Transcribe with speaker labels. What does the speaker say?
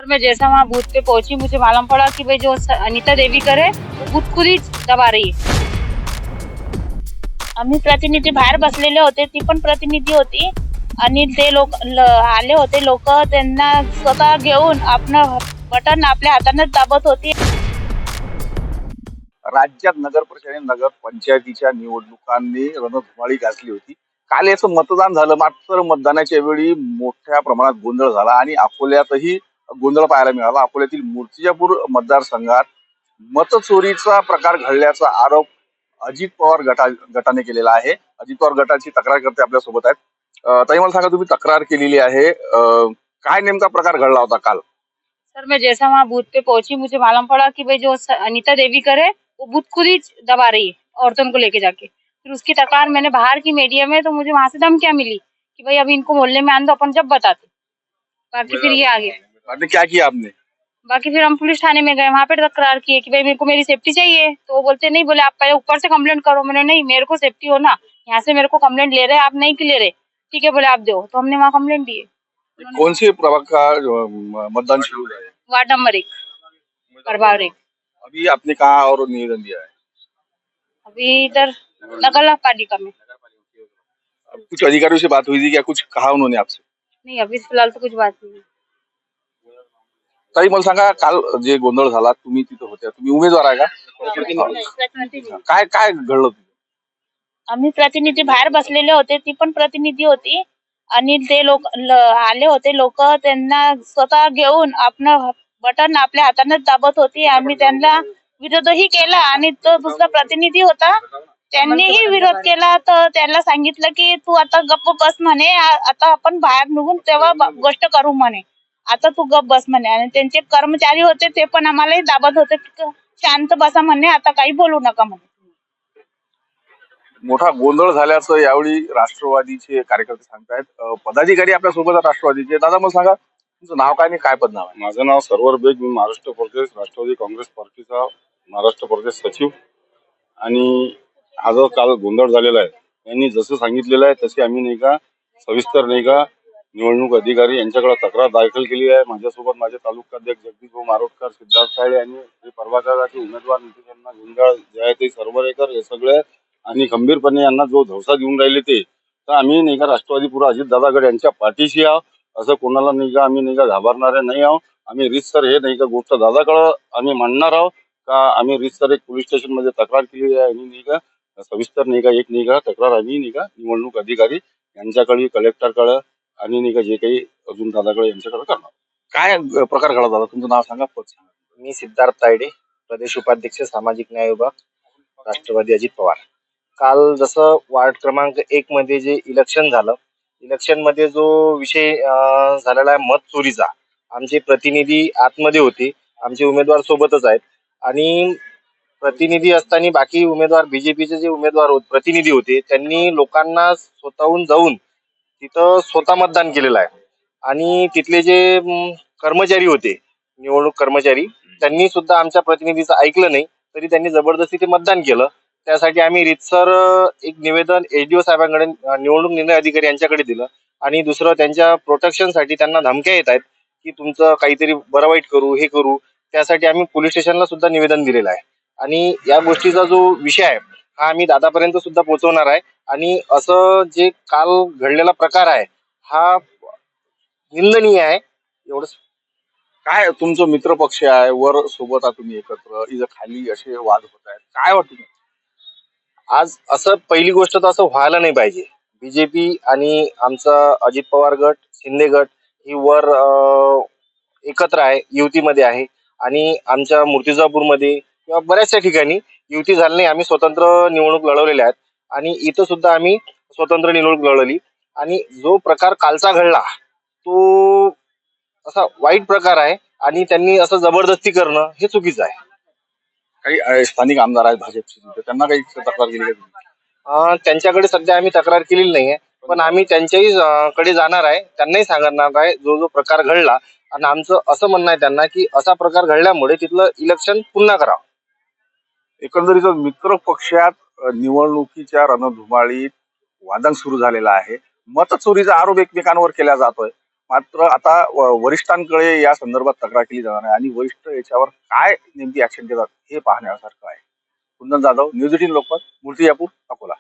Speaker 1: मैं जैसा वहाँ बूथ पे पहुंची मुझे मालूम पड़ा कि भाई जो अनीता देवीकर है वो बूथ खुद ही दबा रही है. आम्ही प्रतिनिधी बाहेर बसलेले होते, ती पण प्रतिनिधी होती आणि ते लोक आले होते लोक त्यांना स्वतः घेऊन आपलं बटन आपल्या हातानेच दाबत होती.
Speaker 2: राज्यात नगर परिषद आणि नगर पंचायतीच्या निवडणुकांनी रणधुमाळी घातली होती. काल याचं मतदान झालं, मात्र मतदानाच्या वेळी मोठ्या प्रमाणात गोंधळ झाला आणि अकोल्यातही गोंधळ पाहायला मिळाला. अकोल्यातील मूर्तिजापूर मतदारसंघात मतचोरीचा प्रकार घडल्याचा आरोप अजित पवार गटाने केलेला आहे. अजित पवार गटाची तक्रारकर्ते आपल्या सोबत आहेत. ताई, मला सांगा, तुम्ही तक्रार केलेली आहे, काय नेमका प्रकार घडला होता काल?
Speaker 1: सर मैं जैसा वहाँ बूथ पे पहुंची मुझे मालूम पड़ा कि भाई जो अनीता देवीकर है वो बूथ खुद ही दबा रही है औरतों को लेके जाके. फिर उसकी तकरार मैंने बाहर की मीडिया में, तो मुझे वहां से धमकियां मिली कि भाई अभी इनको मोहल्ले में आने दो, अपन जब बताते. बाकी फिर ये आ गया.
Speaker 2: आपने क्या किया? आपने
Speaker 1: बाकी फिर हम पुलिस थाने में गए, वहाँ पे तकरार किए कि भाई मेरे को मेरी सेफ्टी चाहिए. तो वो बोलते नहीं, बोले आप पहले ऊपर से कंप्लेंट करो. मैंने नहीं, मेरे को सेफ्टी हो ना, यहाँ से मेरे को कंप्लेंट ले रहे हैं, आप नहीं ले रहे, ठीक है बोले आप दो. तो हमने वहाँ कंप्लेंट दिए.
Speaker 2: कौन से प्रभाग का मतदान शुरू है?
Speaker 1: वार्ड नंबर 1 प्रभाव 1.
Speaker 2: अभी आपने कहा और निवेदन दिया है?
Speaker 1: अभी इधर नगर पालिका में.
Speaker 2: अब कुछ अधिकारियों से बात हुई थी क्या? कुछ कहा उन्होंने आपसे?
Speaker 1: नहीं, अभी फिलहाल तो कुछ बात नहीं.
Speaker 2: ताई, मला सांगा, काल जे गोंधळ झाला, तुम्ही तिथं होत्या, तुम्ही उमेदवार आहे का? काय काय घडलं होतं?
Speaker 1: आम्ही प्रतिनिधी बाहेर बसलेले होते, ती पण प्रतिनिधी होती आणि ते लोक आले होते लोक त्यांना स्वतः घेऊन आपलं बटन आपल्या हातानेच दाबत होती. आम्ही त्यांना विरोधही केला आणि तो दुसरा प्रतिनिधी होता त्यांनीही विरोध केला. तर त्यांना सांगितलं की तू आता गप्प बस म्हणे, आता आपण बाहेर निघून तेव्हा गोष्ट करू म्हणे, आता तू गप्प बस म्हणे. आणि त्यांचे कर्मचारी होते ते पण आम्हालाही दाबत होते की शांत बसा म्हणे, आता काही बोलू नका म्हणे.
Speaker 2: मोठा गोंधळ झाल्याचं यावेळी राष्ट्रवादीचे कार्यकर्ते सांगतायत. पदाधिकारी आपल्या सोबत आहेत राष्ट्रवादीचे. दादा, मला सांगा, तुमचं नाव काय आणि काय पद नाव आहे?
Speaker 3: माझं नाव सरवर बेग. मी महाराष्ट्र प्रदेश राष्ट्रवादी काँग्रेस पार्टीचा महाराष्ट्र प्रदेश सचिव. आणि हा जो काल गोंधळ झालेला आहे, यांनी जसं सांगितलेलं आहे तसे आम्ही नाही का सविस्तर नाही का निवडणूक अधिकारी यांच्याकडे तक्रार दाखल केली आहे. माझ्यासोबत माझे तालुकाध्यक्ष जगदीश मारोटकर, सिद्धार्थ साळे आणि प्रभागाचे उमेदवार नितीशना गुंजाळ, जयाताई सरवरेकर हे सगळे आणि खंबीरपणे यांना जो धवसा देऊन राहिले ते, तर आम्ही नाही का राष्ट्रवादी पुरा अजितदादागड यांच्या पाठीशी आहोत. असं कोणाला नाही का आम्ही नाही का घाबरणारे नाही आहोत. आम्ही रीतसर हे नाही का गोष्ट दादाकडे आम्ही मांडणार आहोत का आम्ही रीतसर एक पोलीस स्टेशन मध्ये तक्रार केली आहे आणि नाही का सविस्तर नाही का एक नाही का तक्रार आम्ही नाही का निवडणूक अधिकारी यांच्याकडे, कलेक्टरकडे आणि नाही का जे काही अजून दादाकडे यांच्याकडे करणार.
Speaker 2: काय प्रकार घडला दादा? तुमचं नाव सांगा, पद सांगा.
Speaker 4: मी सिद्धार्थ तायडे, प्रदेश उपाध्यक्ष सामाजिक न्याय विभाग, राष्ट्रवादी अजित पवार. काल जसं वार्ड क्रमांक 1 मध्ये जे इलेक्शन झालं, इलेक्शन मध्ये जो विषय झालेला आहे मत चोरीचा, आमचे प्रतिनिधी आतमध्ये होते, आमचे उमेदवार सोबतच आहेत आणि प्रतिनिधी असताना बाकी उमेदवार बीजेपीचे जे उमेदवार प्रतिनिधी होते त्यांनी लोकांना स्वतःहून जाऊन तिथं स्वतः मतदान केलेलं आहे. आणि तिथले जे कर्मचारी होते, निवडणूक कर्मचारी, त्यांनी सुद्धा आमच्या प्रतिनिधीचं ऐकलं नाही, तरी त्यांनी जबरदस्ती ते मतदान केलं. त्यासाठी आम्ही रीतसर एक निवेदन एसडीओ साहेबांकडे, निवडणूक निर्णय अधिकारी यांच्याकडे दिलं. आणि दुसरं, त्यांच्या प्रोटेक्शनसाठी त्यांना धमक्या येत आहेत की तुमचं काहीतरी बरं वाईट करू, हे करू. त्यासाठी आम्ही पोलीस स्टेशनला सुद्धा निवेदन दिलेलं आहे. आणि या गोष्टीचा जो विषय आहे हा आम्ही दादापर्यंत सुद्धा पोहोचवणार आहे. आणि असं जे काल घडलेला प्रकार आहे हा निंदनीय आहे. एवढंच.
Speaker 2: काय तुमचं मित्र पक्ष आहे, वर सोबत आहात तुम्ही एकत्र, इथं खाली असे वाद होत आहेत, काय वाटतं?
Speaker 4: आज असं पहिली गोष्ट तर असं व्हायला नाही पाहिजे. बीजेपी आणि आमचा अजित पवार गट, शिंदे गट ही वर एकत्र आहे, युतीमध्ये आहे. आणि आमच्या मूर्तिजापूरमध्ये किंवा बऱ्याचशा ठिकाणी युती झाली नाही, आम्ही स्वतंत्र निवडणूक लढवलेल्या आहेत. आणि इथं सुद्धा आम्ही स्वतंत्र निवडणूक लढवली. आणि जो प्रकार कालचा घडला तो असा वाईट प्रकार आहे आणि त्यांनी असं जबरदस्ती करणं हे चुकीचं आहे.
Speaker 2: काही स्थानिक आमदार आहेत भाजपचे, त्यांना काही तक्रार केली का?
Speaker 4: त्यांच्याकडे सध्या आम्ही तक्रार केलेली नाहीये, पण आम्ही त्यांच्याही कडे जाणार आहे, त्यांनाही सांगणार आहे जो प्रकार घडला. आणि आमचं असं म्हणणं आहे त्यांना की असा प्रकार घडल्यामुळे तिथलं इलेक्शन पुन्हा करावं.
Speaker 2: एकंदरीत मित्र पक्षात निवडणुकीच्या रणधुमाळीत वादंग सुरू झालेला आहे. मतचोरीचा आरोप एकमेकांवर केला जातोय. मात्र आता वरिष्ठांकडे या संदर्भात तक्रार केली जाणार आहे आणि वरिष्ठ याच्यावर काय नेमकी ऍक्शन घेतात हे पाहण्यासारखं आहे. कुंदन जाधव, न्यूज 18 लोकमत, मूर्तिजापूर, अकोला.